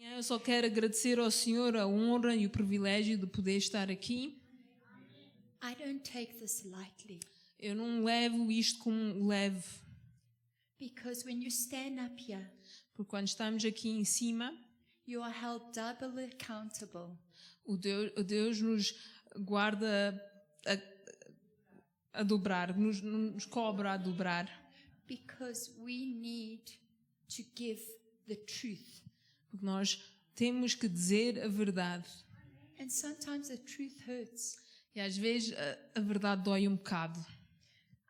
Eu só quero agradecer ao Senhor a honra e o privilégio de poder estar aqui. I don't take this lightly Eu não levo isto como leve, because when you stand up here, porque quando estamos aqui em cima, you are held double accountable. o Deus nos guarda a dobrar, nos cobra a dobrar, Because we need to give the truth. porque nós temos que dizer a verdade. And sometimes the truth hurts. E às vezes a verdade dói um bocado.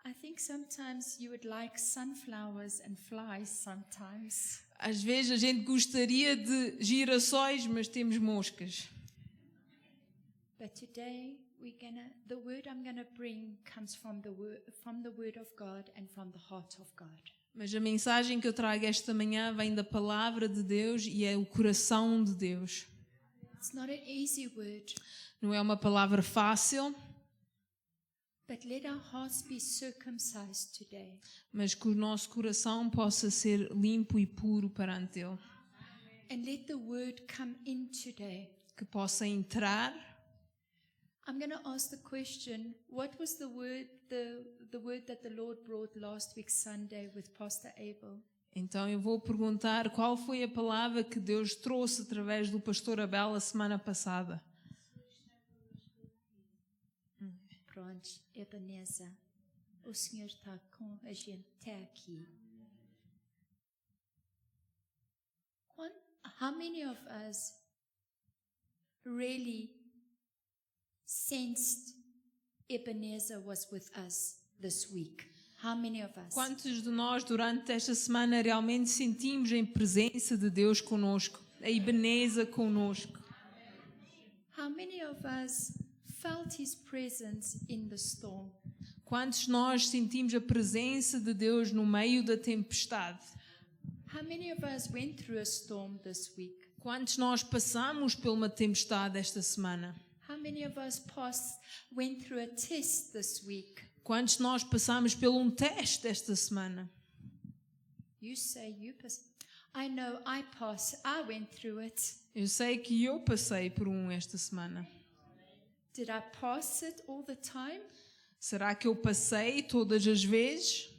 I think sometimes you would like sunflowers and flies sometimes. Às vezes a gente gostaria de girassóis, mas temos moscas. But today the word I'm gonna bring comes from the word of God and from the heart of God. Mas a mensagem que eu trago esta manhã vem da palavra de Deus e é o coração de Deus. It's not an easy word, Não é uma palavra fácil, but let our hearts be circumcised today. mas que o nosso coração possa ser limpo e puro perante Ele. And let the word come in today. Que possa entrar. I'm going to ask the question, what was the word that the Lord brought last week Sunday with Pastor Abel? Então eu vou perguntar qual foi a palavra que Deus trouxe através do pastor Abel a semana passada. Pronto, Ebenezer, o Senhor está com a gente até aqui. How many of us really sensed Ebenezer was with us this week? How many of us? Quantos de nós durante esta semana realmente sentimos em presença de Deus conosco, a Ebenezer conosco? How many of us felt his presence in the storm? Quantos de nós sentimos a presença de Deus no meio da tempestade? How many of us went through a storm this week? Quantos de nós passamos por uma tempestade esta semana? How many of us went through a test this week? Quantos de nós passamos por um teste esta semana? You say you pass. I know I passed. I went through it. Eu sei que eu passei por esta semana. Did I pass it all the time? Será que eu passei todas as vezes?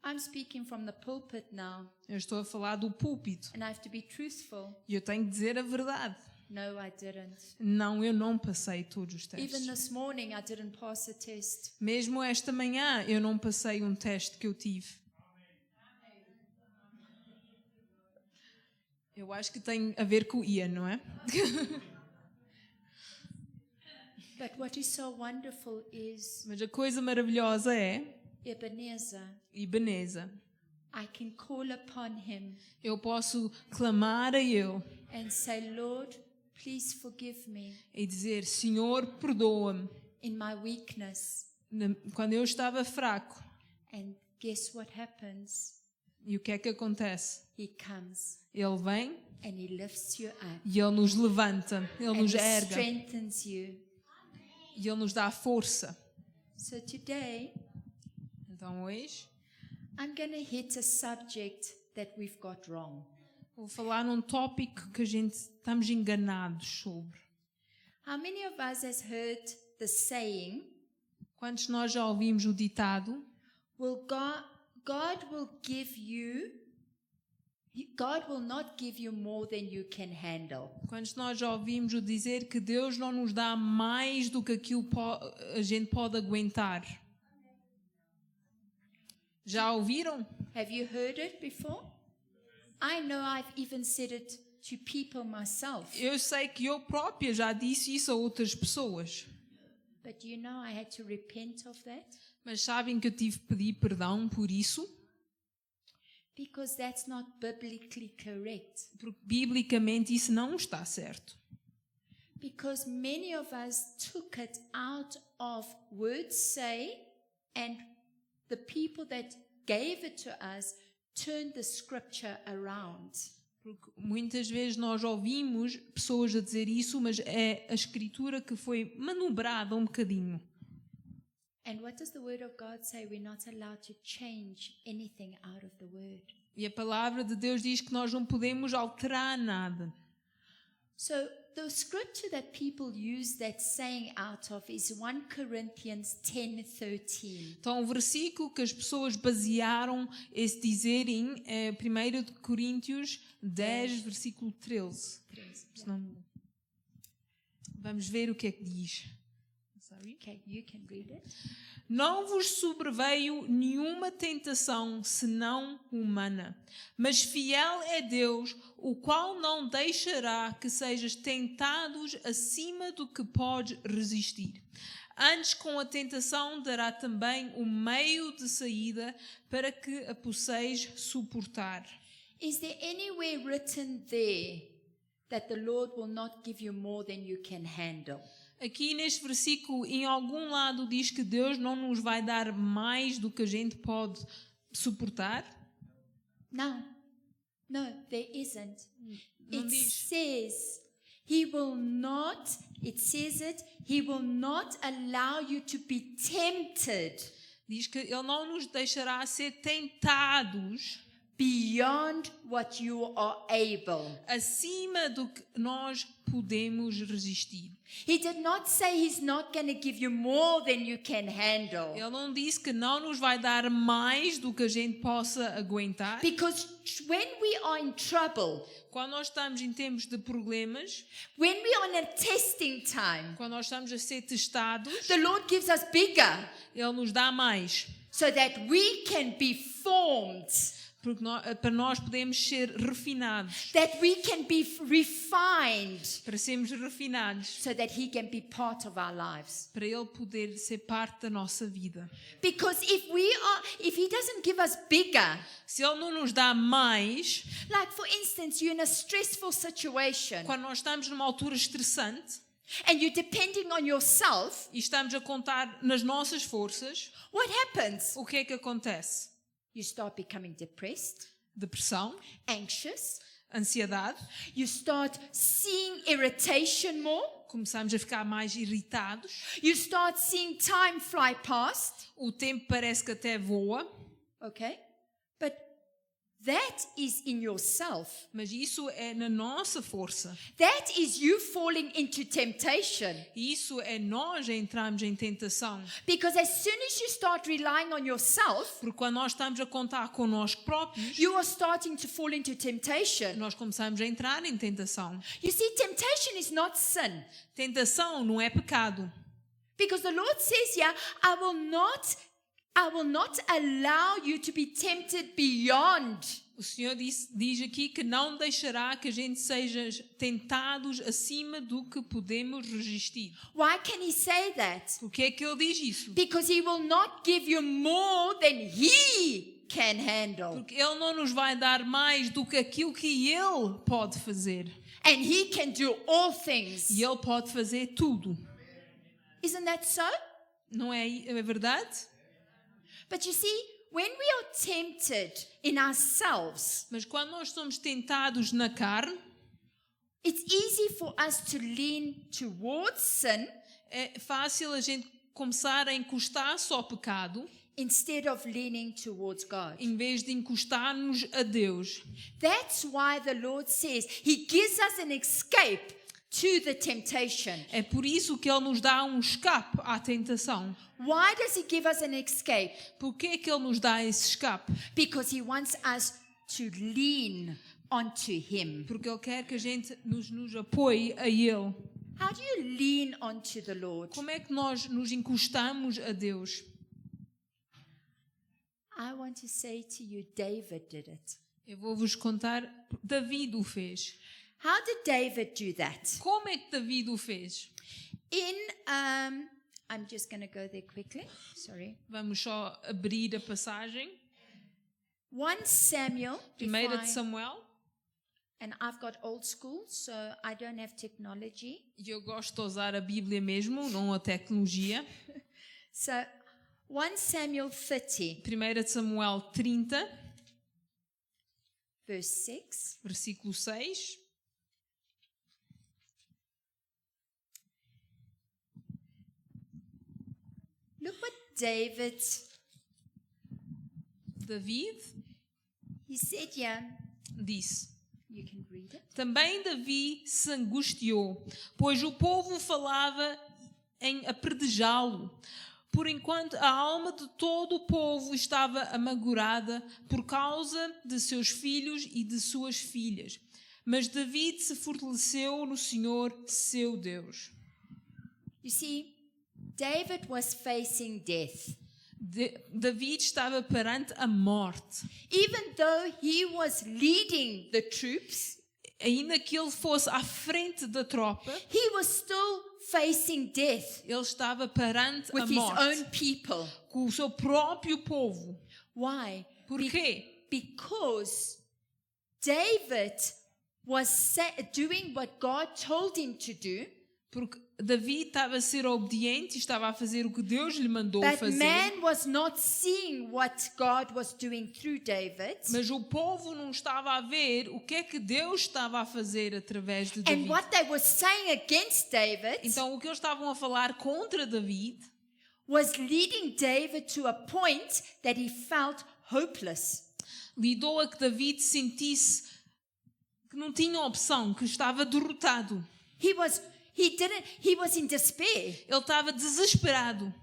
I'm speaking from the pulpit now, Eu estou a falar do púlpito. and I have to be truthful. E eu tenho que dizer a verdade. No, I didn't. Não, eu não passei todos os Even testes. this morning, I didn't pass a test. Mesmo esta manhã, eu não passei um teste que eu tive. Eu acho que tem a ver com o Ian, não é? But what is so wonderful is Mas a coisa maravilhosa é, Ebenezer. Ebenezer, I can call upon him eu posso clamar a Ele and say, Lord, please forgive me e dizer, Senhor, perdoa-me. in my weakness. Quando eu estava fraco. And guess what happens? E o que é que acontece? He comes Ele vem and he lifts you up e Ele nos levanta, Ele and nos he ergue strengthens you. e Ele nos dá força. So today, Então hoje I'm going to hit a subject that we've got wrong. vou falar num tópico que a gente estamos enganados sobre. How many of us has heard the saying, Quantos de nós já ouvimos o ditado? God will give you, God will not give you more than you can handle. Quantos de nós já ouvimos o dizer que Deus não nos dá mais do que aquilo a gente pode aguentar? Já ouviram? Have you heard it before? I know I've even said it to people myself. Eu sei que eu própria já disse isso a outras pessoas. But you know I had to repent of that? Mas sabem que eu tive que pedir perdão por isso? Because that's not biblically correct. Porque biblicamente isso não está certo. Because many of us took it out of words say, and the people that gave it to us turned the scripture around. Porque muitas vezes nós ouvimos pessoas a dizer isso, mas é a escritura que foi manobrada um bocadinho. And what does the Word of God say? We're not allowed to change anything out of the Word. E a palavra de Deus diz que nós não podemos alterar nada. So the scripture that people use that saying out of is 1 Corinthians 10:13. Então, o versículo que as pessoas basearam esse dizer em 1 Coríntios 10, versículo 13. Senão, vamos ver o que é que diz. Okay, you can read it. Não vos sobreveio nenhuma tentação senão humana, mas fiel é Deus, o qual não deixará que sejais tentados acima do que podes resistir. Antes, com a tentação, dará também o meio de saída para que a posseis suportar. Is there anywhere written there that the Lord will not give you more than you can handle? Aqui neste versículo, em algum lado, diz que Deus não nos vai dar mais do que a gente pode suportar? No, there isn't. Não It diz. says, He will not allow you to be tempted Diz que Ele não nos deixará ser tentados beyond what you are able. acima do que nós podemos resistir. He did not say He's not going to give you more than you can handle. Ele não disse que não nos vai dar mais do que a gente possa aguentar. Because when we are in trouble, Quando nós estamos em tempos de problemas, when we are in a testing time, quando nós estamos a ser testados, the Lord gives us bigger Ele nos dá mais. so that we can be formed, Porque para nós podemos ser refinados. that we can be refined, Para sermos refinados. so that He can be part of our lives. Para Ele poder ser parte da nossa vida. Because if He doesn't give us bigger, Se Ele não nos dá mais, like for instance, you're in a stressful situation quando nós estamos numa altura estressante and you're depending on yourself, e estamos a contar nas nossas forças, what happens? o que é que acontece? You start becoming depressed, Depressão, anxious, ansiedade, you start seeing irritation more, começamos a ficar mais irritados, you start seeing time fly past, o tempo parece que até voa, okay? But that is in yourself. mas isso é na nossa força. That is you falling into temptation. E isso é nós a entrarmos em tentação. Because as soon as you start relying on yourself, Porque quando nós estamos a contar connosco próprios, you are starting to fall into temptation. nós começamos a entrar em tentação. You see, temptation is not sin. Tentação não é pecado. Because the Lord says here, I will not allow you to be tempted beyond. O Senhor diz aqui que não deixará que a gente seja tentados acima do que podemos resistir. Why can He say that? Por que é que Ele diz isso? Because He will not give you more than He can handle. Porque Ele não nos vai dar mais do que aquilo que Ele pode fazer. And He can do all things. E Ele pode fazer tudo. Isn't that so? Não é verdade? But you see, when we are tempted in ourselves, Mas quando nós somos tentados na carne, it's easy for us to lean towards sin é fácil a gente começar a encostar-se ao pecado instead of leaning towards God. em vez de encostar-nos a Deus. That's why the Lord says He gives us an escape to the temptation. É por isso que Ele nos dá um escape à tentação. Why does He give us an escape? Por que é que Ele nos dá esse escape? Because He wants us to lean onto Him. Porque Ele quer que a gente nos apoie a Ele. How do you lean onto the Lord? Como é que nós nos encostamos a Deus? I want to say to you, David did it. Eu vou-vos contar, David o fez. How did David do that? Como é que David o fez? I'm just going to go there quickly. Sorry. Vamos só abrir a passagem. 1 Samuel. Primeira de Samuel. And I've got old school, so I don't have technology. E eu gosto de usar a Bíblia mesmo, não a tecnologia. So 1 Samuel 30, Primeira de Samuel 30, verse 6. versículo 6. Look what David, David he said, yeah, disse: you can read it. Também Davi se angustiou, pois o povo falava em apredejá-lo. Por enquanto, a alma de todo o povo estava amargurada por causa de seus filhos e de suas filhas. Mas David se fortaleceu no Senhor, seu Deus. You see, David was facing death. David estava perante a morte. Even though he was leading the troops, Ainda que ele fosse à frente da tropa, he was still facing death ele estava perante a with his morte own people. com o seu próprio povo. Why? Porquê? Because David was doing what God told him to do, Porque Davi estava a ser obediente e estava a fazer o que Deus lhe mandou but fazer. man was not seeing what God was doing through David. Mas o povo não estava a ver o que é que Deus estava a fazer através de Davi. And what they were saying against David Então o que eles estavam a falar contra David was leading David to a point that he felt hopeless. lidou a que David sentisse que não tinha opção, que estava derrotado. He was in despair. Ele estava desesperado.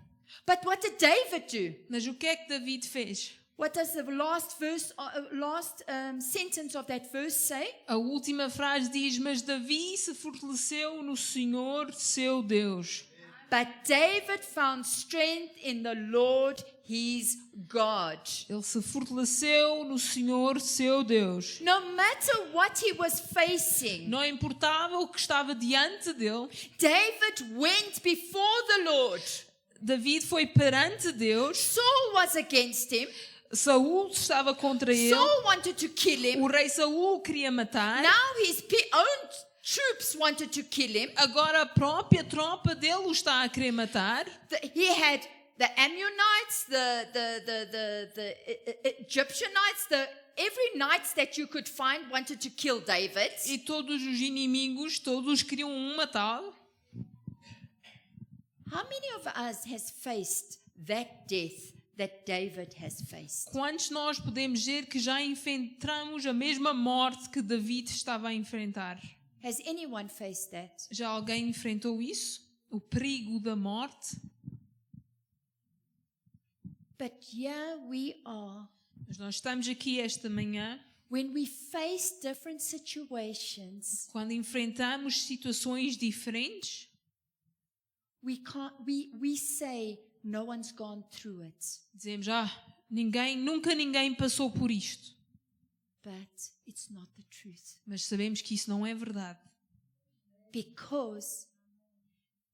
But what did David do? Mas o que é que David fez? What does the last sentence of that verse say? A última frase diz: Mas Davi se fortaleceu no Senhor, seu Deus. But David found strength in the Lord his God. Ele se fortaleceu no Senhor, seu Deus. No matter what he was facing, Não importava o que estava diante dele, David went before the Lord. David foi perante Deus. Saul was against him. Saul estava contra ele. Saul wanted to kill him. O rei Saul o queria matar. Now his own troops wanted to kill him. Agora a própria tropa dele o está a querer matar. He had the Ammonites, the Egyptianites, every knight that you could find wanted to kill David. E todos os inimigos, todos queriam matá-lo. How many of us has faced that death that David has faced? Quantos nós podemos dizer que já enfrentamos a mesma morte que David estava a enfrentar? Has anyone faced that? Já alguém enfrentou isso? O perigo da morte? But here we are. Mas nós estamos aqui esta manhã, When we face different situations, quando enfrentamos situações diferentes, we say no one's gone through it. dizemos: nunca ninguém passou por isto. But it's not the truth. Mas sabemos que isso não é verdade. Because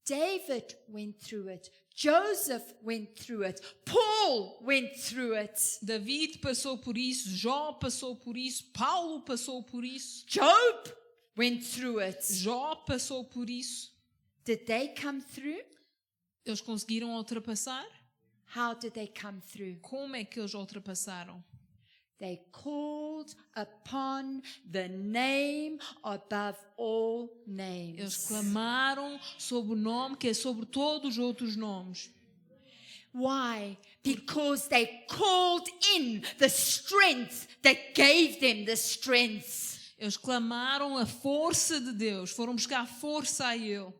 David went through it. Joseph went through it. Paul went through it. David passou por isso, Jó passou por isso, Paulo passou por isso, Job went through it. Jó passou por isso. Did they come through? Eles conseguiram ultrapassar? How did they come through? Como é que eles ultrapassaram? They called upon the name above all names. Eles clamaram sobre o nome que é sobre todos os outros nomes. Why? Because they called in the strength that gave them the strength. Eles clamaram a força de Deus, foram buscar força a Ele.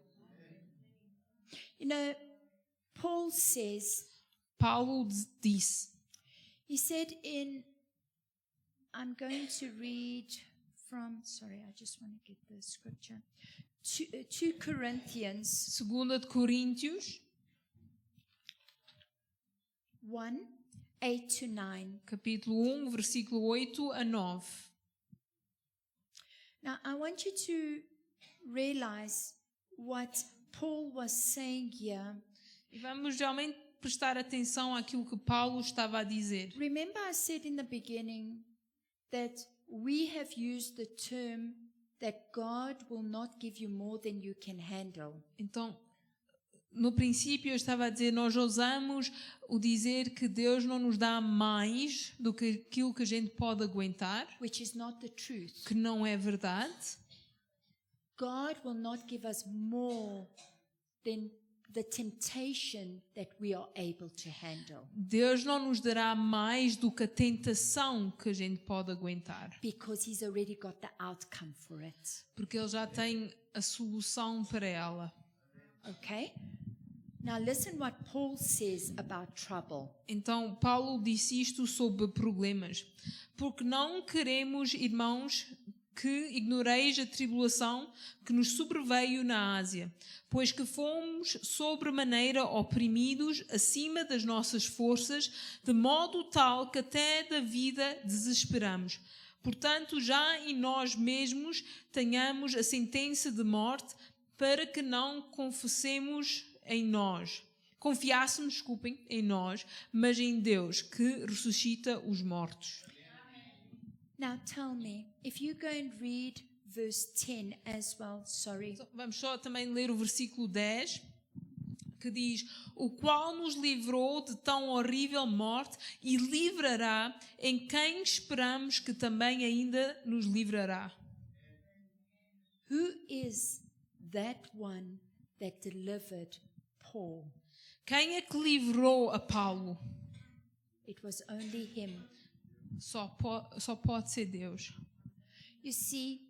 You know, Paul says, Paulo disse, he said I'm going to read from, sorry, I just want to get the scripture. 2 Corinthians 2 de Coríntios, 1, 8 to 9. capítulo 1, versículo 8 a 9. Now, I want you to realize what Paul was saying here. E vamos realmente prestar atenção àquilo que Paulo estava a dizer. Remember I said in the beginning that we have used the term that God will not give you more than you can handle. Então, no princípio eu estava a dizer, nós usamos o dizer que Deus não nos dá mais do que aquilo que a gente pode aguentar, Which is not the truth. que não é verdade. God will not give us more than the temptation that we are able to handle. Deus não nos dará mais do que a tentação que a gente pode aguentar, Because He's already got the outcome for it. porque Ele já tem a solução para ela. Okay? Now listen what Paul says about trouble. Então, Paulo disse isto sobre problemas. Porque não queremos, irmãos, que ignoreis a tribulação que nos sobreveio na Ásia, pois que fomos sobremaneira oprimidos acima das nossas forças, de modo tal que até da vida desesperamos. Portanto, já em nós mesmos tenhamos a sentença de morte, para que não confiássemos em nós, mas em Deus, que ressuscita os mortos. Now tell me, if you go and read verse 10 as well, sorry. Vamos só também ler o versículo 10, que diz: o qual nos livrou de tão horrível morte e livrará em quem esperamos que também ainda nos livrará. Who is that one that delivered Paul? Quem é que livrou a Paulo? It was only him. Só pode ser Deus. You see,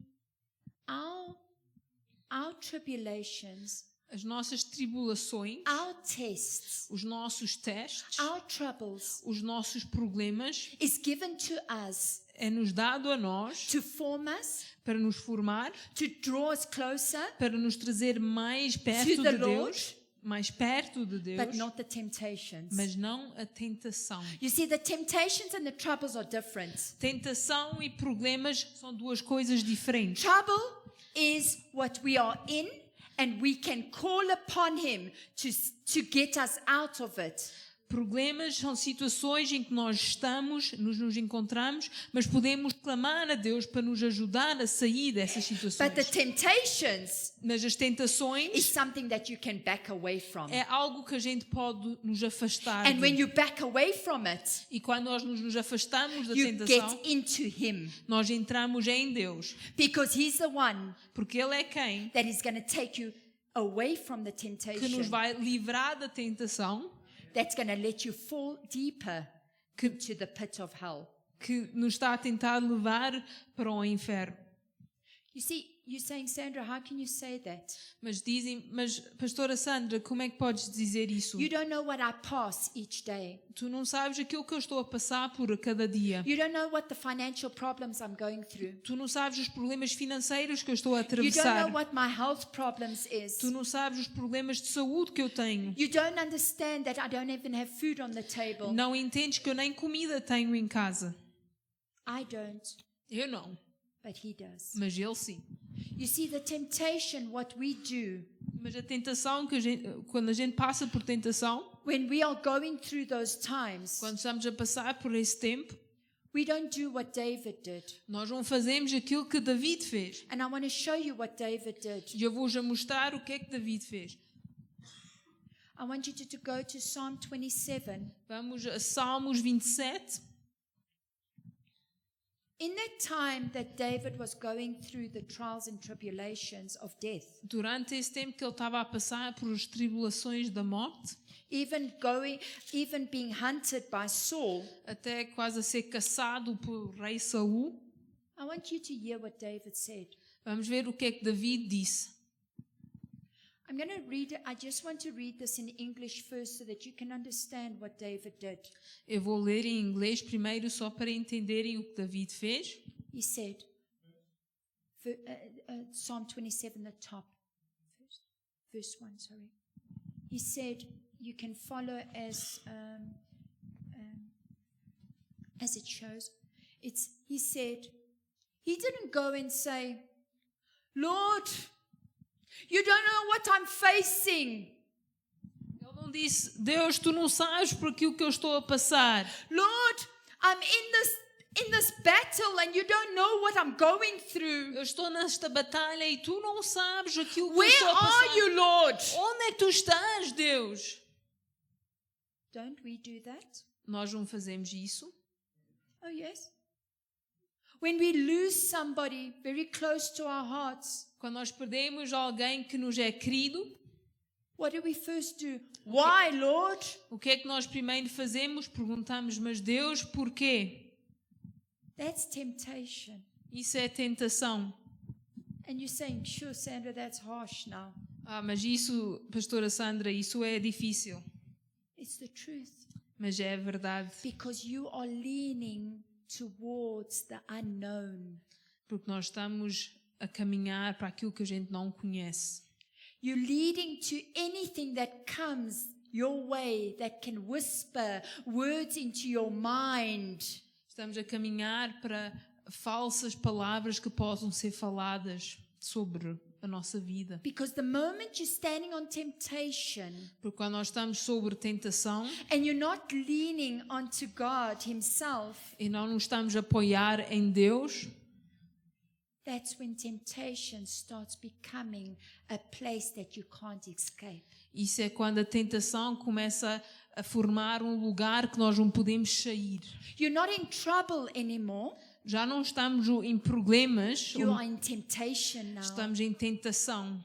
our tribulations, As nossas tribulações, our tests, os nossos testes, our troubles os nossos problemas, is given to us é-nos dado a nós to form us, para nos formar, to draw us closer para nos trazer mais to perto the de Lord, Deus, mais perto de Deus, but not the temptations. mas não a tentação. You see, the temptations and the troubles are different. Tentação e problemas são duas coisas diferentes. Trouble is what we are in, and we can call upon Him to get us out of it. Problemas são situações em que nós estamos, nos encontramos, mas podemos clamar a Deus para nos ajudar a sair dessas situações. But the temptations Mas as is tentações something that you can back away from. é algo que a gente pode nos afastar And when de. you back away from it, E quando nós nos afastamos da you tentação, get into Him. nós entramos em Deus. Because He's the one Porque Ele é quem that is going to take you away from the que nos temptation, vai livrar da tentação, that's going to let you fall deeper into the pit of hell. que nos está a tentar levar para o inferno. You see, you're saying, Sandra, how can you say that? Mas pastora Sandra, como é que podes dizer isso? You don't know what I pass each day. Tu não sabes aquilo que eu estou a passar por cada dia. You don't know what the financial problems I'm going through. Tu não sabes os problemas financeiros que eu estou a You don't atravessar. know what my health problems is. Tu não sabes os problemas de saúde que eu tenho. You don't understand that I don't even have food on the table. Não entendes que eu nem comida tenho em casa. I don't, Eu não, but He does. mas Ele sim. You see, the temptation, what we do Mas a tentação, quando a gente passa por tentação, when we are going through those times, quando estamos a passar por esse tempo, we don't do what David did. nós não fazemos aquilo que David fez. And I want to show you what David did. E eu vou-vos mostrar o que é que David fez. I want you to go to Psalm 27. Vamos a Salmos 27. In that time that David was going through the trials and tribulations of death, Durante esse tempo que ele estava a passar por as tribulações da morte, even being hunted by Saul, até quase a ser caçado por rei Saul, I want you to hear what David said. vamos ver o que é que David disse. I'm going to read it. I just want to read this in English first so that you can understand what David did. Eu vou ler em inglês primeiro só para entenderem o que David fez. He said, Psalm 27, the top, verse 1, sorry. He said, you can follow as it shows. He said, he didn't go and say, Lord, you don't know what I'm facing. Ele não disse, Deus, tu não sabes por aquilo que eu estou a passar. Lord, I'm in this battle and you don't know what I'm going through. Eu estou nesta batalha e tu não sabes aquilo que eu Where estou a passar. are you, Lord? Onde é que tu estás, Deus? Don't we do that? Nós não fazemos isso. Oh, yes. When we lose somebody very close to our hearts, Quando nós perdemos alguém que nos é querido, What do we first do? Why, Lord? O que é que nós primeiro fazemos? Perguntamos, mas Deus, porquê? That's temptation. Isso é tentação. And you're saying, sure, Sandra, that's harsh now. Mas isso, pastora Sandra, isso é difícil. It's the truth. Mas é a verdade. Because you are leaning towards the unknown. Porque nós estamos a caminhar para aquilo que a gente não conhece. You're leading to anything that comes your way that can whisper words into your mind. Estamos a caminhar para falsas palavras que possam ser faladas sobre a nossa vida. Because the moment you're standing on temptation Porque quando nós estamos sobre tentação and you're not leaning onto God Himself, e não nos estamos a apoiar em Deus, that's when temptation starts becoming a place that you can't escape. isso é quando a tentação começa a formar um lugar que nós não podemos sair. You're not in trouble anymore. Já não estamos em problemas, You are in temptation now. estamos em tentação.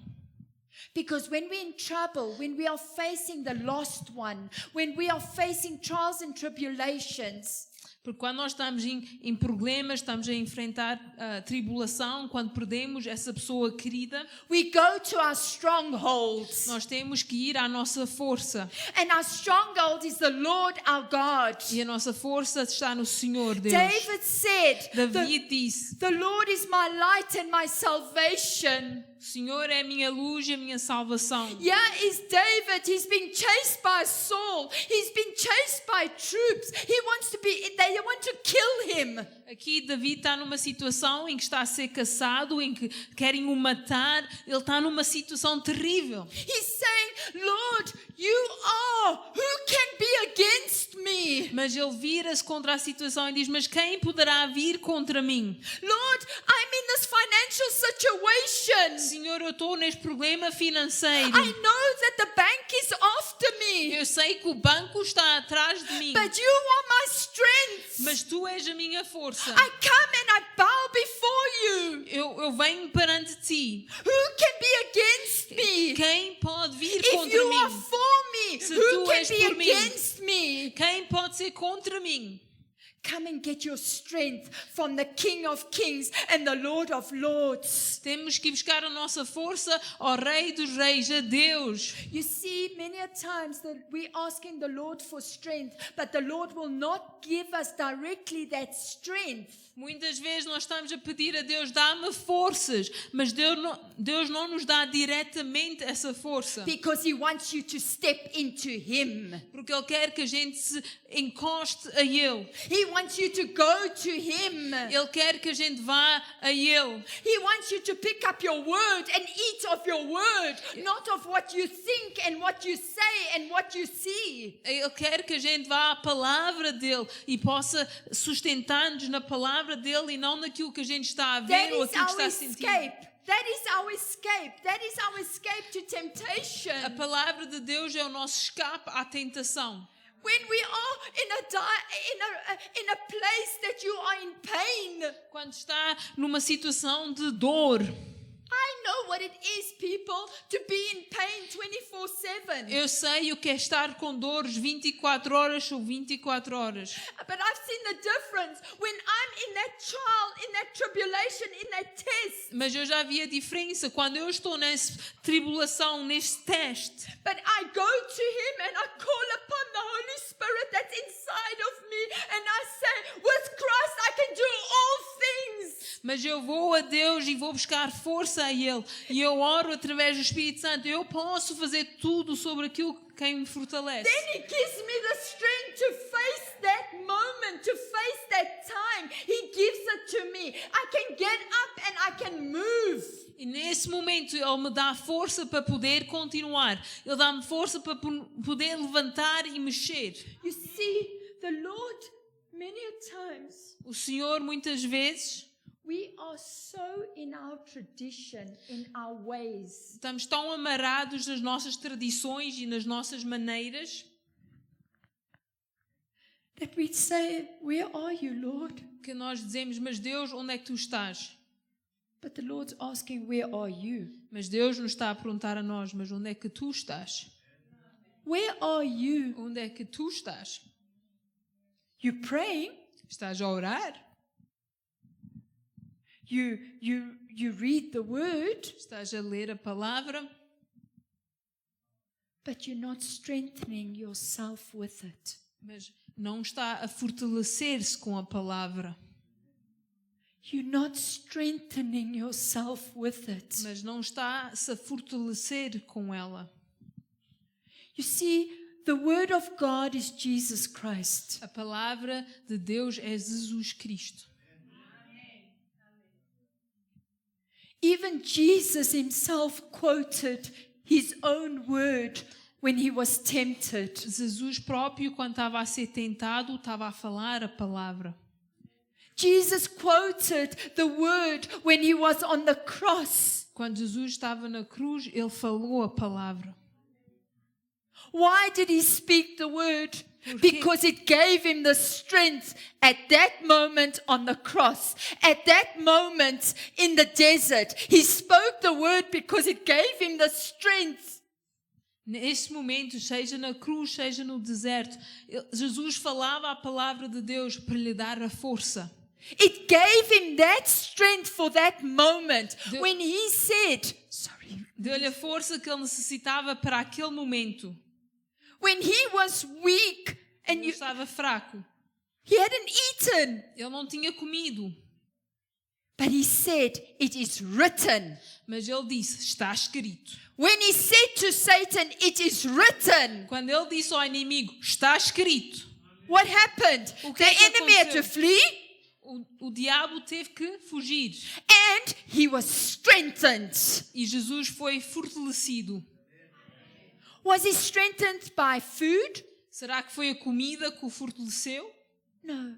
Because when we're in trouble, when we are facing the lost one, when we are facing trials and tribulations, Porque quando nós estamos em problemas, estamos a enfrentar tribulação, quando perdemos essa pessoa querida, we go to our strongholds. nós temos que ir à nossa força. And our stronghold is the Lord our God. E a nossa força está no Senhor Deus. David said, David disse, the Lord is my light and my salvation. o Senhor é a minha luz e a minha salvação. Yeah, is David. He's been chased by Saul. He's been chased by troops. They want to kill him. Aqui David está numa situação em que está a ser caçado, em que querem o matar. Ele está numa situação terrível. He's saying, Lord, you are. Who can be against me? Mas ele vira-se contra a situação e diz, mas quem poderá vir contra mim? Lord, I'm in this financial situation. Senhor, eu estou neste problema financeiro. I know that the bank is after me. Eu sei que o banco está atrás de mim. But you are my strength. Mas tu és a minha força. I come and I bow before you. Eu venho perante ti. Who can be against me? Quem pode vir If contra you are mim? for me, Se who tu can és be por mim? against me? Quem pode ser contra mim? Come and get your strength from the King of Kings and the Lord of Lords. Temos que buscar a nossa força ao Rei dos Reis, a Deus. You see, many a times that we're asking the Lord for strength, but the Lord will not give us directly that strength. Muitas vezes nós estamos a pedir a Deus, dá-me forças, mas Deus não nos dá diretamente essa força. Because He wants you to step into Him. Porque Ele quer que a gente se encoste a Ele. He wants you to go to Him. Ele quer que a gente vá a Ele. He wants you to pick up your word and eat of your word, not of what you think and what you say and what you see. Ele quer que a gente vá à palavra dEle e possa sustentar-nos na palavra dEle e não naquilo que a gente está a ver That ou is aquilo que está our a sentir. escape. That is our escape. That is our escape to A temptation. palavra de Deus é o nosso escape à tentação. When we are in a place that you are in pain. Quando está numa situação de dor. I know what it is, people, to be in pain 24/7. Eu sei o que é estar com dores 24 horas sobre 24 horas. But I've seen the difference when I'm in that trial, in that tribulation, in that test. Mas eu já vi a diferença quando eu estou nessa tribulação, neste teste. But I go to Him and I call upon the Holy Spirit that's inside of me and I say, with Christ I can do all things. Mas eu vou a Deus e vou buscar força a Ele. E eu oro através do Espírito Santo. Eu posso fazer tudo sobre aquilo que quem me fortalece. Then He gives me the strength to face that moment, to face that time. He gives it to me. I can get up and I can move. E nesse momento Ele me dá força para poder continuar. Ele dá-me força para poder levantar e mexer. You see, the Lord, many a times, O Senhor, muitas vezes, we are so in our tradition, in our ways, estamos tão amarrados nas nossas tradições e nas nossas maneiras that we say, where are you, Lord? que nós dizemos, mas Deus, onde é que tu estás? But the Lord's asking, where are you? Mas Deus nos está a perguntar a nós, mas onde é que tu estás? Where are you? Onde é que tu estás? You praying? Estás a orar? You read the word, Estás a ler a palavra? but you're not strengthening yourself with it. Mas não está a fortalecer-se com a palavra. You're not strengthening yourself with it. Mas não está-se a fortalecer com ela. You see, the word of God is Jesus Christ. A palavra de Deus é Jesus Cristo. Even Jesus himself quoted his own word when he was tempted. Jesus próprio, quando estava a ser tentado, estava a falar a palavra. Jesus quoted the word when he was on the cross. Quando Jesus estava na cruz, ele falou a palavra. Why did he speak the word? Por quê? Because it gave him the strength at that moment on the cross, at that moment in the desert. He spoke the word because it gave him the strength. Nesse momento, seja na cruz, seja no deserto, Jesus falava a palavra de Deus para lhe dar a força. It gave him that strength for that moment Deu- when he said, Deu-lhe a força que ele necessitava para aquele momento. when he was weak and Ele estava fraco. he hadn't eaten. Ele não tinha comido. But he said, it is written. Mas ele disse, está escrito. When he said to Satan, it is written, Quando ele disse ao inimigo, está escrito, what happened? O que The é que enemy had to aconteceu? flee o diabo teve que fugir. and he was strengthened. E Jesus foi fortalecido. Was he strengthened by food? Será que foi a comida que o fortaleceu? No.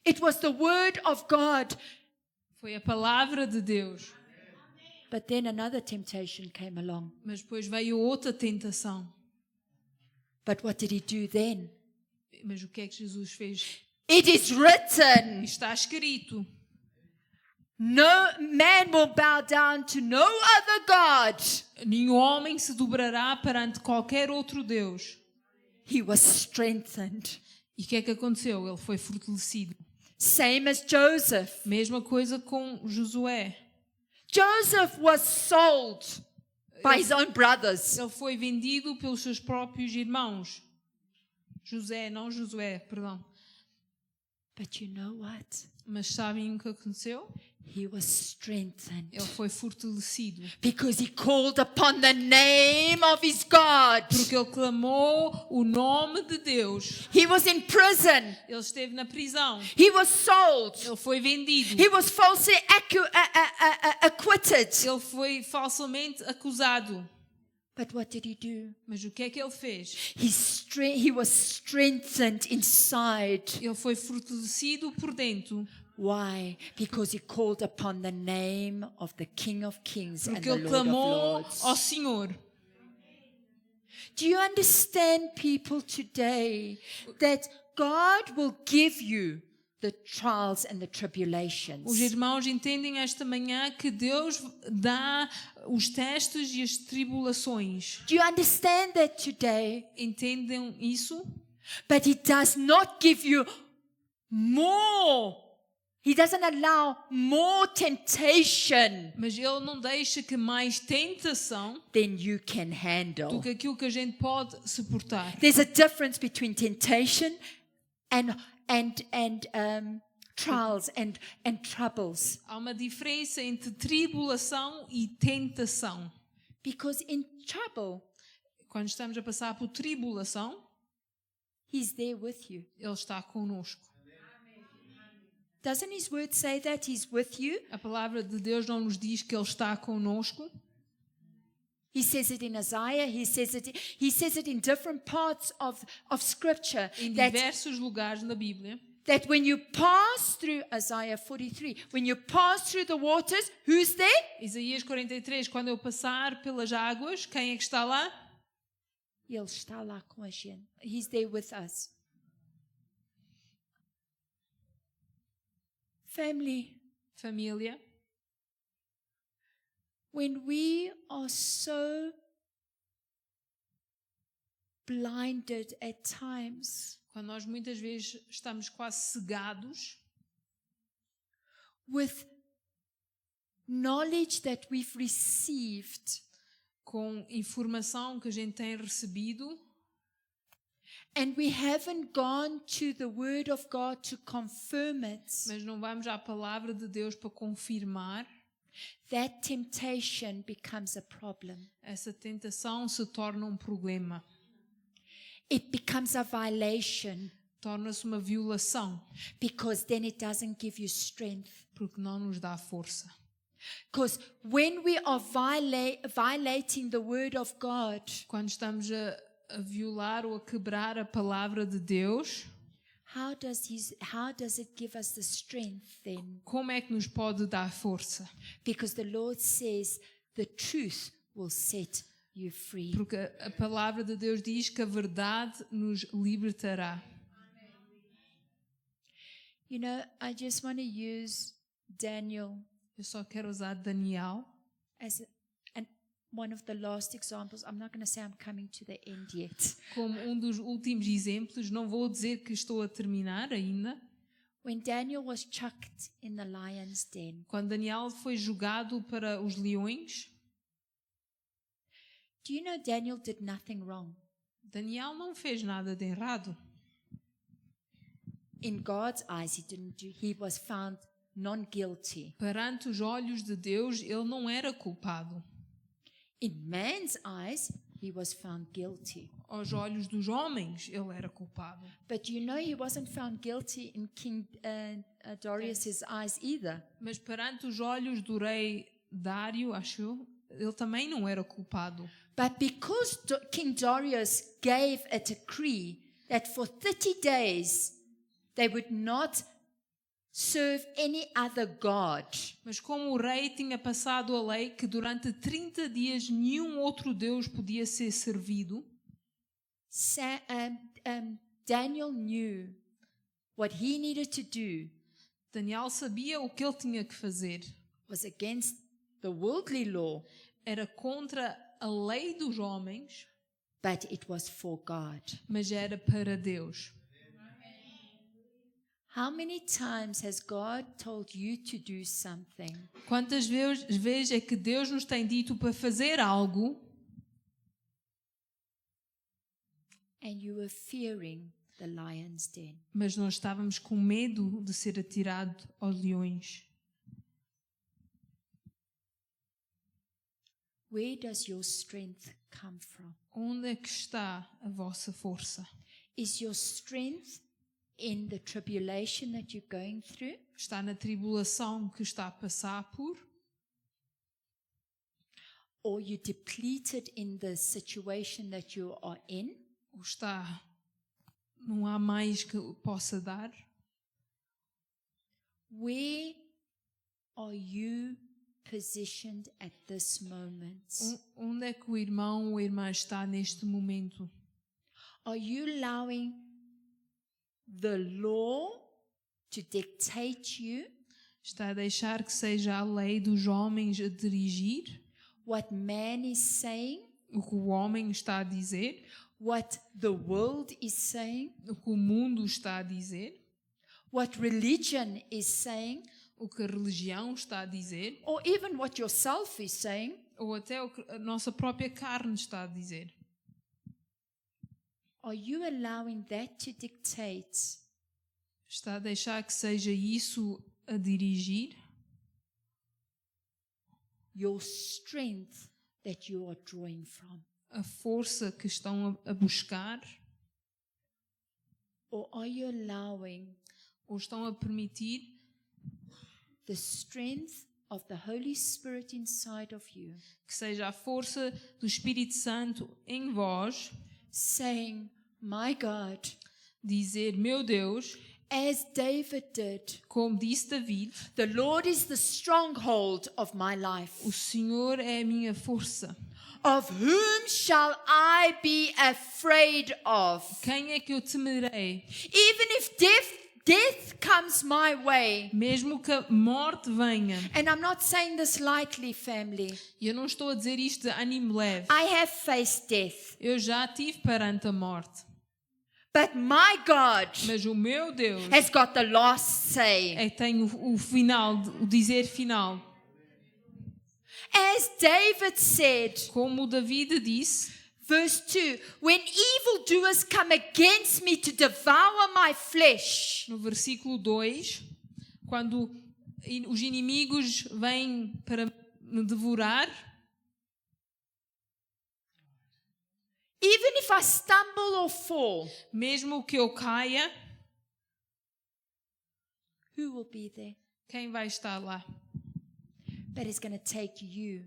It was the word of God. Foi a palavra de Deus. But then another temptation came along. Mas depois veio outra tentação. But what did he do then? Mas o que é que Jesus fez? It is written. Está escrito. No man will bow down to no other God. Nenhum homem se dobrará perante qualquer outro Deus. He was strengthened. E o que é que aconteceu? Ele foi fortalecido. Same as Joseph. Mesma coisa com Josué. Joseph was sold by his own brothers. Ele foi vendido pelos seus próprios irmãos. José, não Josué, perdão. But you know what? Mas sabem o que aconteceu? He was strengthened Ele foi fortalecido. because he called upon the name of his God. Porque ele clamou o nome de Deus. He was in prison. Ele esteve na prisão. He was sold. Ele foi vendido. He was falsely acquitted. Ele foi falsamente acusado. But what did he do? Mas o que é que ele fez? He was strengthened inside. Ele foi fortalecido por dentro. Why? Because he called upon the name of the King of Kings and Porque the ele Lord of clamou Lords. ao Senhor. Do you understand, people, today that God will give you the trials and the Os tribulations? irmãos entendem esta manhã que Deus dá os testes e as tribulações. Do you understand that today? Entendem isso? But he does not give you more. He doesn't allow more temptation Mas Ele não deixa que mais tentação than you can do handle. que aquilo que a gente pode suportar. There's a difference between temptation and trials and troubles. Há uma diferença entre tribulação e tentação. Because in trouble, Quando estamos a passar por tribulação, he's there with you. Ele está conosco. Doesn't his word say that he's with you? A palavra de Deus não nos diz que Ele está conosco. He says it in Isaiah. He says it in different parts of Scripture. Em That diversos lugares na Bíblia. when you pass through Isaiah 43, when you pass through the waters, who's there? Isaías 43, quando eu passar pelas águas, quem é que está lá? Ele está lá com a gente. He's there with us. Family, Família. when we are so blinded at times Quando nós muitas vezes estamos quase cegados with knowledge that we've received, com informação que a gente tem recebido, and we haven't gone to the Word of God to confirm it, mas não vamos à palavra de Deus para confirmar, that temptation becomes a problem. essa tentação se torna um problema. It becomes a violation Torna-se uma violação, because then it doesn't give you strength. porque não nos dá força. Because when we are violating the Word of God, Quando estamos a violar ou a quebrar a palavra de Deus, how does it give us the strength then? como é que nos pode dar força? Because the Lord says the truth will set you free. Porque a palavra de Deus diz que a verdade nos libertará. You know, I just want to use Daniel Eu só quero usar Daniel as one of the last examples. I'm not going to say I'm coming to the end yet. como um dos últimos exemplos. Não vou dizer que estou a terminar ainda. When Daniel was chucked in the lion's den, Quando Daniel foi jogado para os leões, do you know Daniel did nothing wrong? Daniel não fez nada de errado. In God's eyes, he was found non-guilty. Perante os olhos de Deus, ele não era culpado. In man's eyes, he was found guilty. Aos olhos dos homens, ele era culpado. But you know he wasn't found guilty in King Darius's eyes either. Mas perante os olhos do rei Dário, acho eu, ele também não era culpado. But because King Darius gave a decree that for 30 days they would not serve any other god, Mas como o rei tinha passado a lei que durante 30 dias nenhum outro Deus podia ser servido, Daniel knew what he needed to do Daniel sabia o que ele tinha que fazer. was against the worldly law, Era contra a lei dos homens, but it was for God. mas era para Deus. How many times has God told you to do something Quantas vezes é que Deus nos tem dito para fazer algo and you were fearing the lion's den? mas nós estávamos com medo de ser atirado aos leões? Where does your strength come from? Onde é que está a vossa força? Is your strength in the tribulation that you're going through? Está na tribulação que está a passar por? Or you depleted in the situation that you are in? Ou está, não há mais que possa dar? Where are you positioned at this moment? Onde é que o irmão ou a irmã está neste momento? Are you allowing the law to dictate you? Está a deixar que seja a lei dos homens a dirigir What man is saying? o que o homem está a dizer, What the world is saying? o que o mundo está a dizer, What religion is saying? o que a religião está a dizer, Or even what yourself is saying? ou até o que a nossa própria carne está a dizer? Are you allowing that to dictate Está a deixar que seja isso a dirigir your strength that you are drawing from? a força que estão a buscar, Or are you allowing ou estão a permitir the strength of the Holy Spirit inside of you, que seja a força do Espírito Santo em vós, saying, my God, dizer, meu Deus, as David did, como disse David, the Lord is the stronghold of my life. o Senhor é a minha força. Of whom shall I be afraid of? Quem é que eu temerei? Even if death comes my way, mesmo que a morte venha, and I'm not saying this lightly, family, e eu não estou a dizer isto de ânimo leve, I have faced death. eu já estive perante a morte, But my God mas o meu Deus has got the last say. é que tem o final, o dizer final. As David said, Como David disse, verse 2, when evildoers come against me to devour my flesh, no versículo 2, quando os inimigos vêm para me devorar, even if I stumble or fall, mesmo que eu caia, who will be there? quem vai estar lá? But it's going to take you.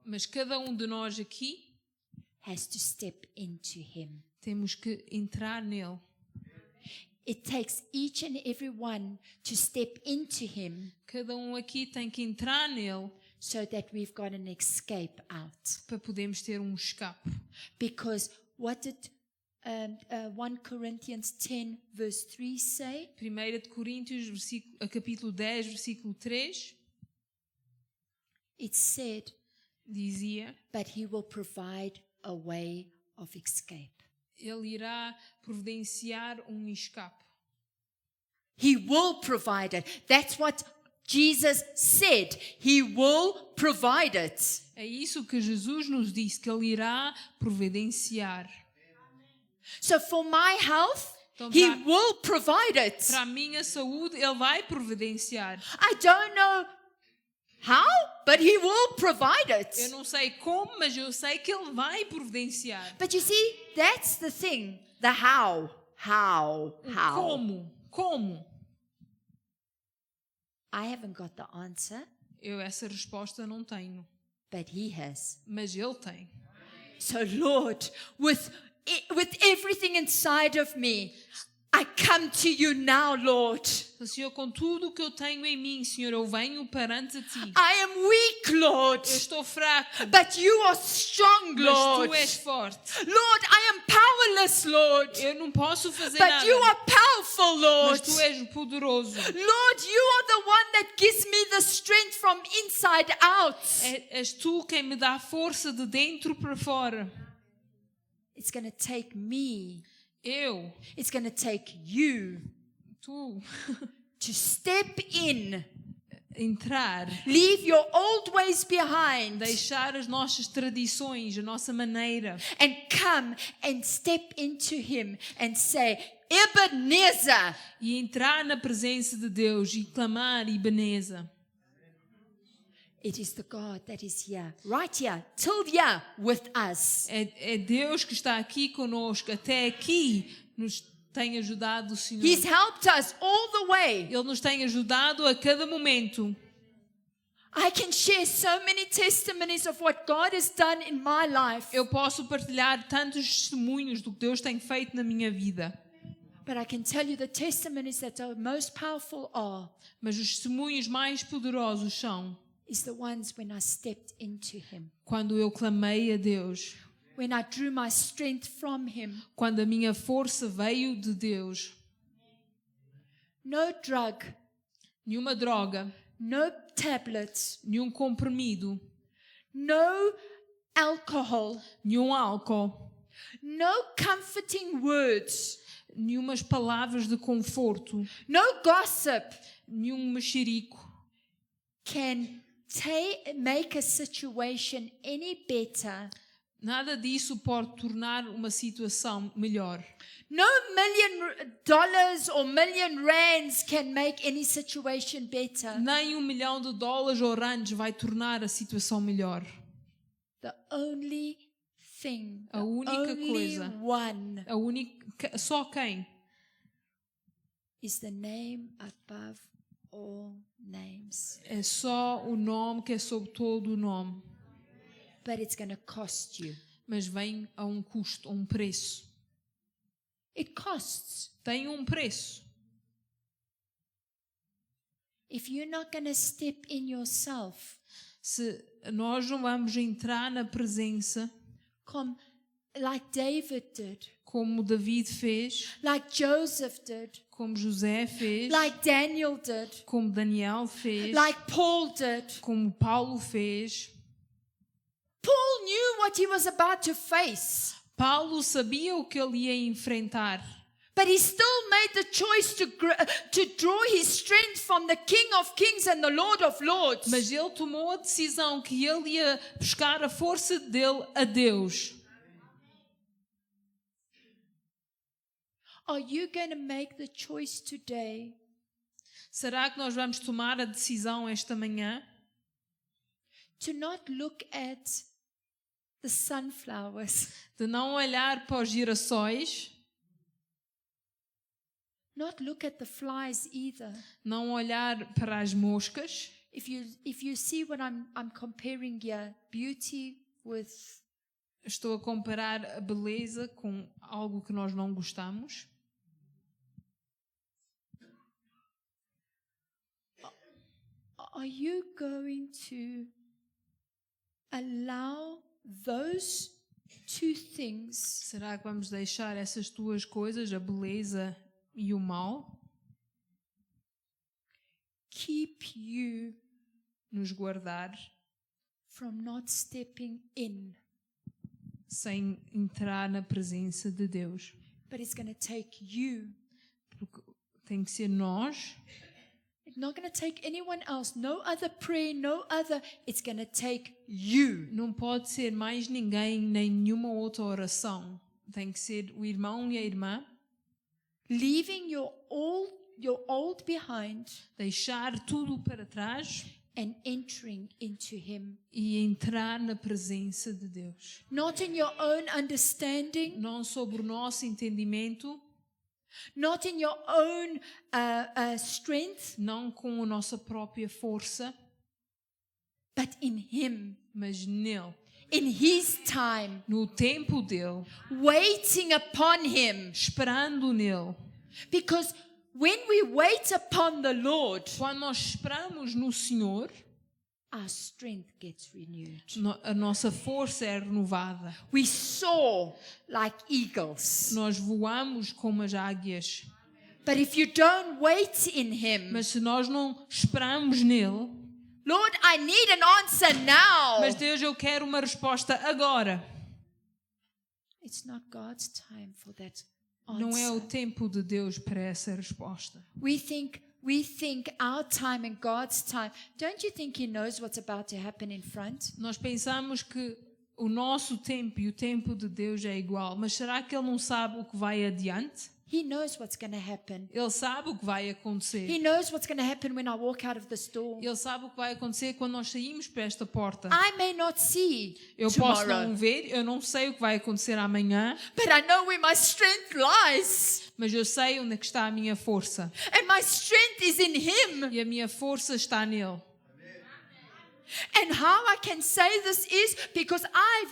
Mas cada um de nós aqui Has to step into him. temos que entrar nele. It takes each and every one to step into him Cada um aqui tem que entrar nele so that we've got an escape out. para podermos ter um escape. Because what did 1 Corinthians 10 verse 3 say? 1 de Coríntios, capítulo 10, versículo 3, It said, dizia: but he will provide a way of escape. Ele irá providenciar um escape. He will provide it. That's what Jesus said. He will provide it. É isso que Jesus nos disse, que Ele irá providenciar. So for my health, Então, he will provide it. Para a minha saúde, Ele vai providenciar. I don't know how, but he will provide Eu it. não sei como, mas eu sei que Ele vai providenciar. But you see, that's the thing. The how. How. Como? I haven't got the answer, Eu essa resposta não tenho, but he has. mas Ele tem. So Lord, with everything inside of me, I come to you now, Lord. Então, Senhor, com tudo o que eu tenho em mim, Senhor, eu venho perante Ti. I am weak, Lord, Eu estou fraco, but you are strong, mas Lord. Tu és forte. Lord, I am powerless, Lord, Eu não posso fazer but nada, you are powerful, mas Lord. Tu és poderoso. Lord, you are the one that gives me the strength from inside out. És Tu quem me dá força de dentro para fora. It's going to take me, It's going to take you Tu, to step in, entrar, leave your old ways behind, deixar as nossas tradições, a nossa maneira, and come and step into him and say, Ebenezer, e entrar na presença de Deus e clamar Ebenezer. it is the God that is here, right here, till here with us. É Deus que está aqui conosco, até aqui nos tem ajudado o Senhor. He's helped us all the way. Ele nos tem ajudado a cada momento. I can share so many testimonies of what God has done in my life. Eu posso partilhar tantos testemunhos do que Deus tem feito na minha vida. But I can tell you the testimonies that are most powerful are Mas os testemunhos mais poderosos são is the ones when I stepped into him. quando eu clamei a Deus, When I drew my strength from him. quando a minha força veio de Deus. No drug, Nenhuma droga, no tablets, nenhum comprimido, no alcohol, nenhum álcool, no comforting words, nenhumas palavras de conforto, no gossip nenhum mexerico can make a situation any better. Nada disso pode tornar uma situação melhor. No $1 million or million rands can make any situation better. Nem $1 milhão ou rands vai tornar a situação melhor. The only thing, A the única only coisa. one A única, só quem? is the name above all names. É só o nome que é sobre todo o nome. But it's going to cost you. Mas vem a um custo, a um preço. It costs. Tem um preço. If you're not going to step in yourself, Se nós não vamos entrar na presença, come like David did, como David fez, like Joseph did, como José fez, like Daniel did, como Daniel fez, like Paul did. como Paulo fez. Paul knew what he was about to face, Paulo sabia o que ele ia enfrentar, but he still made the choice to draw his strength from the King of Kings and the Lord of Lords. mas ele tomou a decisão que ele ia buscar a força dele a Deus. Are you going to make the choice today Será que nós vamos tomar a decisão esta manhã to not look at the sunflowers, de não olhar para os girassóis, not look at the flies either? não olhar para as moscas? If you see what I'm comparing here, beauty with Estou a comparar a beleza com algo que nós não gostamos. are you going to allow those two things Será que vamos deixar essas duas coisas, a beleza e o mal, keep you nos guardar from not stepping in? sem entrar na presença de Deus? But it's going to take you. Porque tem que ser nós. It's not going to take anyone else. No other prayer, no other. It's going to take you. Não pode ser mais ninguém, nem nenhuma outra oração. Tem que ser o irmão e a irmã. Leaving your old behind Deixar tudo para trás and entering into Him. e entrar na presença de Deus. Not in your own understanding, Não sobre o nosso entendimento, not in your own strength, não com a nossa própria força, but in Him, mas nele, in His time, no tempo dele, waiting upon Him. esperando nele. Because when we wait upon the Lord, Quando nós esperamos no Senhor, our strength gets renewed. a nossa força é renovada. We soar like eagles. Nós voamos como as águias. But if you don't wait in Him, Mas se nós não esperamos nele, Lord, I need an answer now. mas Deus, eu quero uma resposta agora. It's not God's time for that Não é o answer. tempo de Deus para essa resposta. We think our time and God's time. Don't you think He knows what's about to happen in front? Nós pensamos que o nosso tempo e o tempo de Deus é igual, mas será que Ele não sabe o que vai adiante? He knows what's going to happen. Ele sabe o que vai acontecer. He knows what's going to happen when I walk out of this door. Ele sabe o que vai acontecer quando nós saímos para esta porta. I may not see Eu posso tomorrow, não ver, eu não sei o que vai acontecer amanhã, but I know where my strength lies. mas eu sei onde é que está a minha força. And my strength is in Him. E a minha força está nele. And how I can say this is because I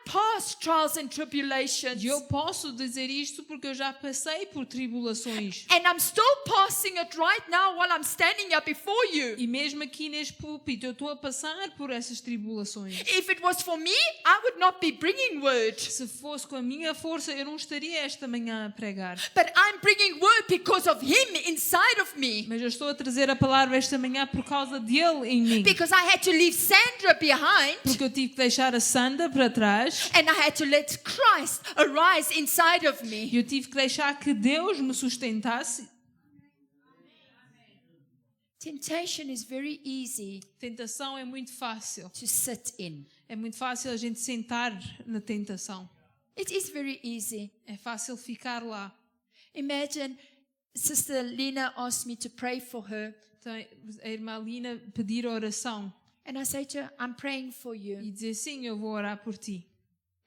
passed trials and tribulations. E eu posso dizer isto porque eu já passei por tribulações. And I'm still passing it right now while I'm standing here before you. E mesmo aqui neste púlpito eu estou a passar por essas tribulações. If it was for me, I would not be bringing word. Se fosse com a minha força, eu não estaria esta manhã a pregar. But I'm bringing word because of Him inside of me. Mas eu estou a trazer a palavra esta manhã por causa dele em mim. Because I had to leave Sandra behind. Porque eu tive que deixar a Sandra para trás. And I had to let Christ arise inside of me. E eu tive que deixar que Deus me sustentasse. Temptation is very easy Tentação é muito fácil. to sit in. É muito fácil a gente sentar na tentação. It is very easy. É fácil ficar lá. Imagine Sister Lena asked me to pray for her. Então, a irmã Lina pedir oração And I say to her, I'm praying for e you. dizer sim, eu vou orar por ti.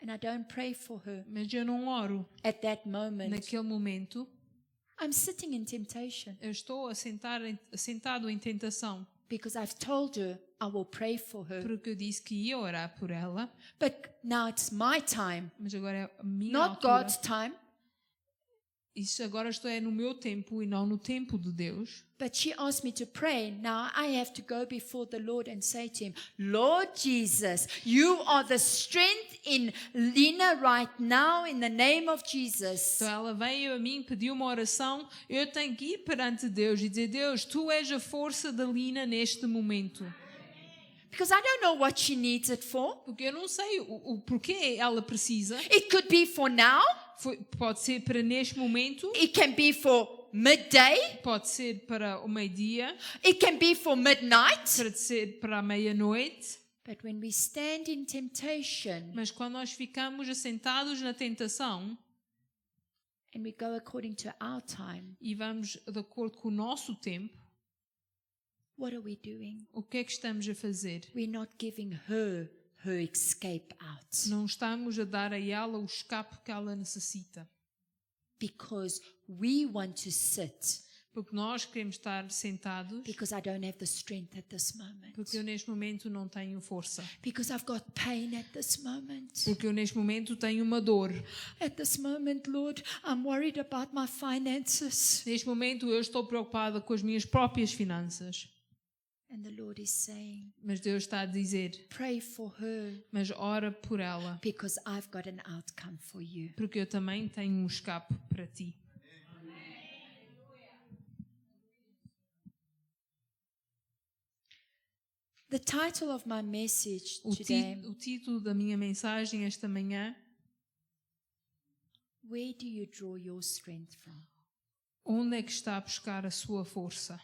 And I don't pray for her Mas eu não oro at that moment. naquele momento. I'm sitting in temptation Eu estou sentado em tentação because I've told her I will pray for her. porque eu disse que ia orar por ela. But now it's my time, Mas agora é a minha not altura. God's time. Isso agora estou no meu tempo e não no tempo de Deus. But she asked me to pray. Now I have to go before the Lord and say to him, Lord Jesus, you are the strength in Lina right now in the name of Jesus. Então ela veio a mim, pediu uma oração. Eu tenho que ir perante Deus e dizer: Deus, tu és a força da Lina neste momento. Because I don't know what she needs it for. Porque eu não sei o porquê ela precisa. It could be for now. Pode ser para neste momento. It can be for midday. Pode ser para o meio-dia. It can be for midnight. Pode ser para a meia-noite. But when we stand in temptation Mas quando nós ficamos assentados na tentação and we go according to our time, e vamos de acordo com o nosso tempo, what are we doing? o que é que estamos a fazer? We're not giving her escape out. Não estamos a dar a ela o escape que ela necessita. Because we want to sit. Porque nós queremos estar sentados. Because I don't have the strength at this moment. Porque eu neste momento não tenho força. Because I've got pain at this moment. Porque eu neste momento tenho uma dor. At this moment, Lord, I'm worried about my finances. Neste momento eu estou preocupada com as minhas próprias finanças. And the Lord is saying, mas Deus está a dizer: pray for her. Mas ora por ela. Because I've got an outcome for you. Porque eu também tenho um escape para ti. The title of my message today, O título da minha mensagem esta manhã: Where do you draw your strength from? Onde é que está a buscar a sua força?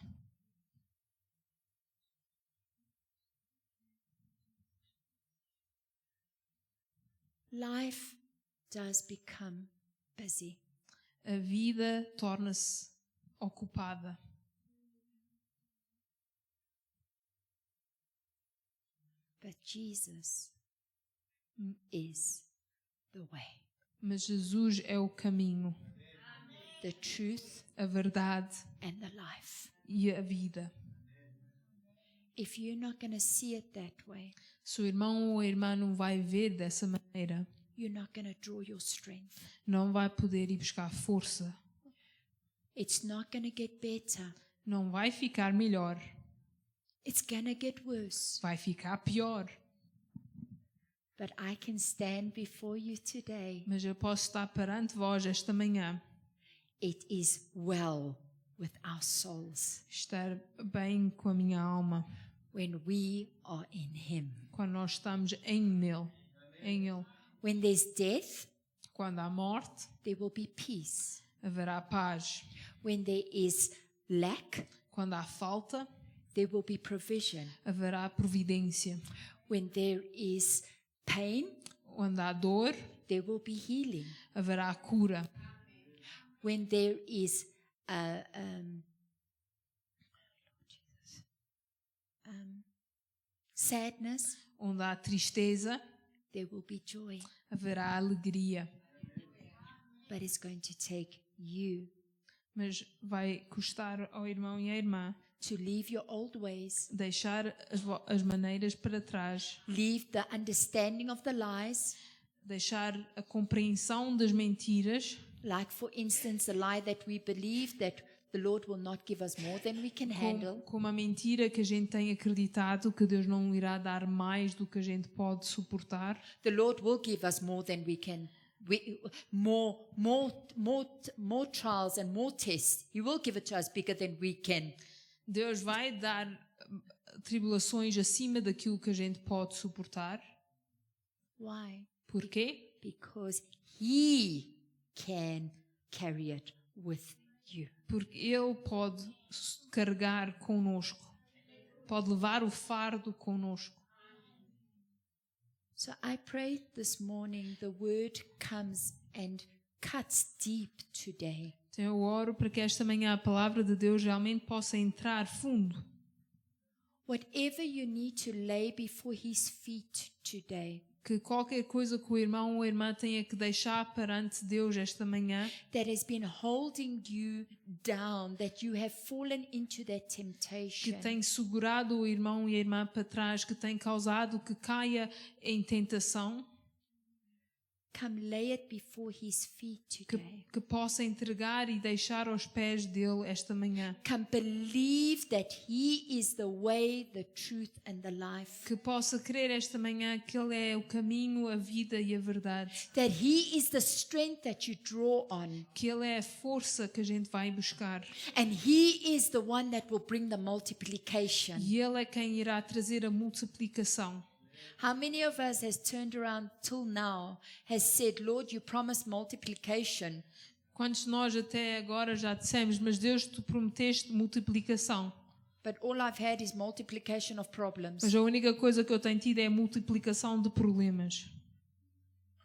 Life does become busy. A vida torna-se ocupada. But Jesus is the way, Mas Jesus é o caminho, the truth, a verdade and the life. e a vida. If you're not going to see it that way, Se o irmão ou a irmã não vai ver dessa maneira, you're not going to draw your strength. não vai poder ir buscar força. It's not going to get better. Não vai ficar melhor. It's going to get worse. Vai ficar pior. But I can stand before you today. Mas eu posso estar perante vós esta manhã. It is well with our souls Estar bem com a minha alma. when we are in Him. Quando nós estamos em Ele. When there's death, Quando há morte, there will be peace. haverá paz. When there is lack, Quando há falta, there will be provision. haverá providência. When there is pain, Quando há dor, there will be healing. haverá cura. When there is sadness, Onde há tristeza, there will be joy. haverá alegria. But it's going to take you Mas vai custar ao irmão e à irmã to leave your old ways, deixar as maneiras para trás, leave the understanding of the lies, deixar a compreensão das mentiras, like for instance the lie that we believe that the Lord will not give us more than we can handle. como a mentira que a gente tem acreditado que Deus não irá dar mais do que a gente pode suportar. The Lord will give us more than we can. More trials and more tests. He will give it to us bigger than we can. Deus vai dar tribulações acima daquilo que a gente pode suportar. Why? Porquê? Because He can carry it with you. Porque Ele pode carregar connosco. Pode levar o fardo connosco. So I pray this morning the word comes and cuts deep today. Então eu oro para que esta manhã a palavra de Deus realmente possa entrar fundo. Whatever you need to lay before His feet today, Que qualquer coisa que o irmão ou a irmã tenha que deixar perante Deus esta manhã, that has been holding you down, that you have fallen into that que temptation. tem segurado o irmão e a irmã para trás, que tem causado que caia em tentação, come lay it before his feet today. que possa entregar e deixar aos pés dele esta manhã. Come believe that he is the way, the truth and the life. Que possa crer esta manhã que ele é o caminho, a vida e a verdade. That he is the strength that you draw on. Que ele é a força que a gente vai buscar. And he is the one that will bring the multiplication. E ele é quem irá trazer a multiplicação. How many of us has turned around till now, has said, Lord, you promised multiplication. Quantos de nós até agora já dissemos, mas Deus, tu prometeste multiplicação. But all I've had is multiplication of problems. Mas a única coisa que eu tenho tido é a multiplicação de problemas.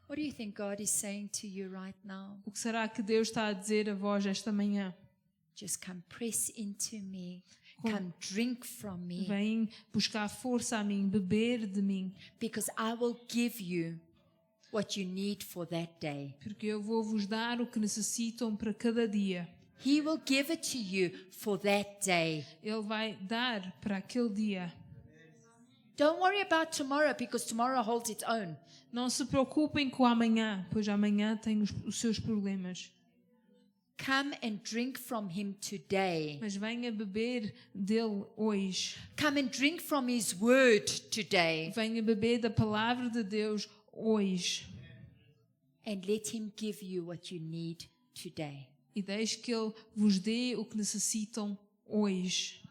What do you think God is saying to you right now? O que será que Deus está a dizer a vós esta manhã? Just come press into me. Come drink from me. Vem buscar força a mim, beber de mim. Because I will give you what you need for that day. Porque eu vou vos dar o que necessitam para cada dia. He will give it to you for that day. Ele vai dar para aquele dia. Don't worry about tomorrow because tomorrow holds its own. Não se preocupem com o amanhã, pois amanhã tem os seus problemas. Come and drink from him today. Mas venha beber dele hoje. Come and drink from his word today. Venha beber da palavra de Deus hoje. And let him give you what you need today. E deixe que ele vos dê o que necessitam hoje.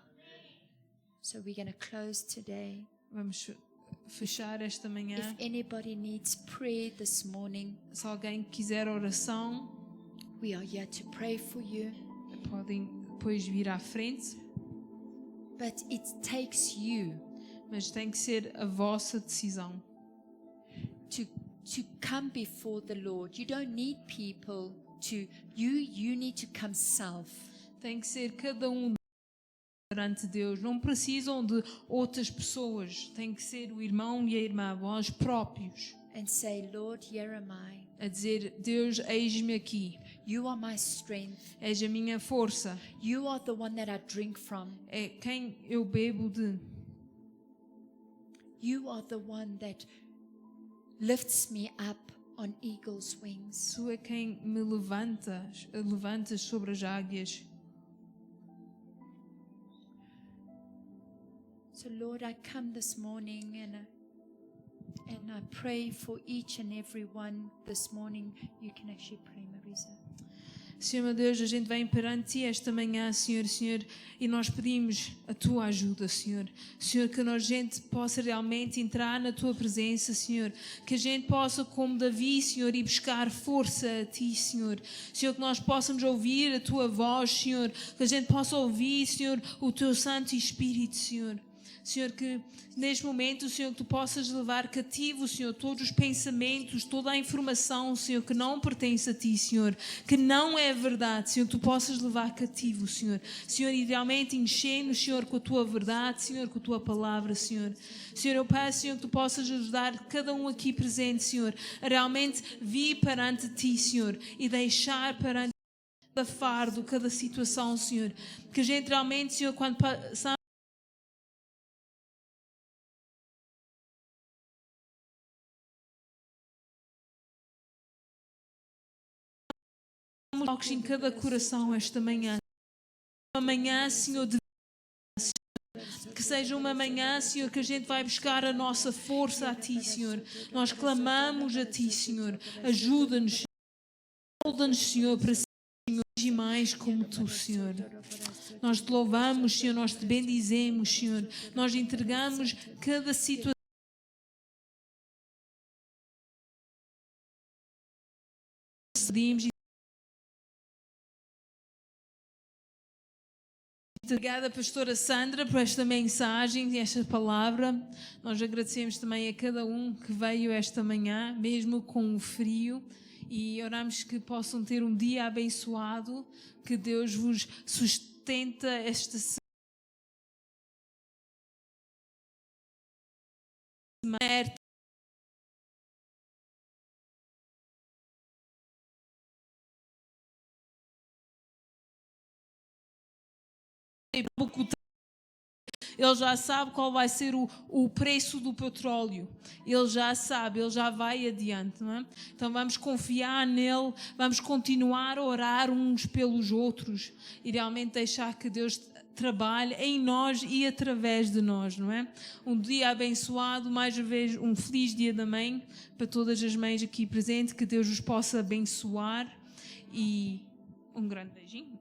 So we're going to close today. Vamos fechar esta manhã. If anybody needs prayer this morning, Se alguém quiser oração, we are here to pray for you. podem depois vir à frente. But it takes you Mas tem que ser a vossa decisão. to come before the Lord. You don't need people to, you need to come self. Tem que ser cada um perante Deus. Não precisam de outras pessoas. Tem que ser o irmão e a irmã, vós próprios. And say, Lord, here am I. A dizer, Deus, eis-me aqui. You are my strength. És a minha força. You are the one that I drink from. É quem eu bebo de. You are the one that lifts me up on eagle's wings. Tu é quem me levantas sobre as águias. So Lord, I come this morning and I pray for each and every one this morning. You can actually pray, Marisa. Senhor meu Deus, a gente vem perante Ti esta manhã, Senhor, e nós pedimos a Tua ajuda, Senhor. Senhor, que a gente possa realmente entrar na Tua presença, Senhor. Que a gente possa, como Davi, Senhor, ir buscar força a Ti, Senhor. Senhor, que nós possamos ouvir a Tua voz, Senhor. Que a gente possa ouvir, Senhor, o Teu Santo Espírito, Senhor. Senhor, que neste momento, Senhor, que Tu possas levar cativo, Senhor, todos os pensamentos, toda a informação, Senhor, que não pertence a Ti, Senhor, que não é verdade, Senhor, que Tu possas levar cativo, Senhor. Senhor, e realmente encher-nos, Senhor, com a Tua verdade, Senhor, com a Tua palavra, Senhor. Senhor, eu peço, Senhor, que Tu possas ajudar cada um aqui presente, Senhor, a realmente vir perante Ti, Senhor, e deixar perante cada fardo, cada situação, Senhor. Que a gente realmente, Senhor, quando passamos toques em cada coração esta manhã. Uma manhã, Senhor, de que seja uma manhã, Senhor, que a gente vai buscar a nossa força a Ti, Senhor. Nós clamamos a Ti, Senhor. Ajuda-nos, molda-nos, Senhor, para ser, Senhor, e mais como Tu, Senhor. Nós Te louvamos, Senhor, nós Te bendizemos, Senhor. Nós entregamos cada situação. Pedimos. Obrigada, pastora Sandra, por esta mensagem e esta palavra. Nós agradecemos também a cada um que veio esta manhã, mesmo com o frio, e oramos que possam ter um dia abençoado, que Deus vos sustenta esta semana. Ele já sabe qual vai ser o preço do petróleo. Ele já sabe, ele já vai adiante, não é? Então vamos confiar nele, vamos continuar a orar uns pelos outros e realmente deixar que Deus trabalhe em nós e através de nós, não é? Um dia abençoado, mais uma vez um feliz Dia da Mãe para todas as mães aqui presentes, que Deus os possa abençoar e um grande beijinho.